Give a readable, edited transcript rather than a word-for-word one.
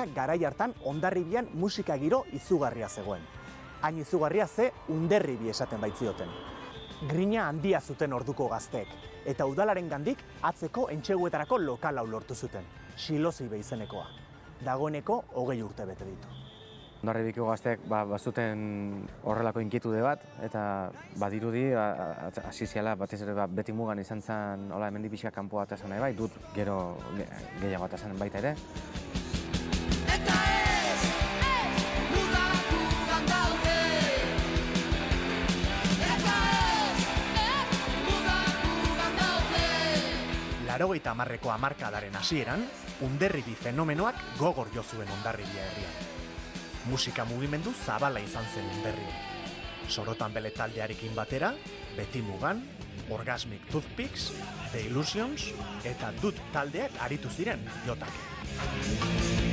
eta garai hartan Hondarribian musika giro izugarria zegoen. Hain izugarria ze Underribi esaten baitzioten. Grina handia zuten orduko gazteek, eta udalaren gandik atzeko entseguetarako lokal hau lortu zuten, Xilozibe izenekoa. Dagoeneko 20 urte bete ditu. Hondarribiko gazteek bazuten horrelako inkietude bat, eta badirudi hasi ziala batez ere beti mugan izan zen hola hemendik pixka kanpoa eta nahi bai, dut gero gehiago eta zen baita ere. Laurogeita hamarreko hamarkadaren hasieran, Underribi fenomenoak gogor jo zuen Hondarribia herrian. Musika mugimendu zabala izan zen Underribi. Sorotan Bele taldearekin batera, Beti Mugan, Orgasmic Toothpicks, The Illusions eta Dut taldeak aritu ziren jotake.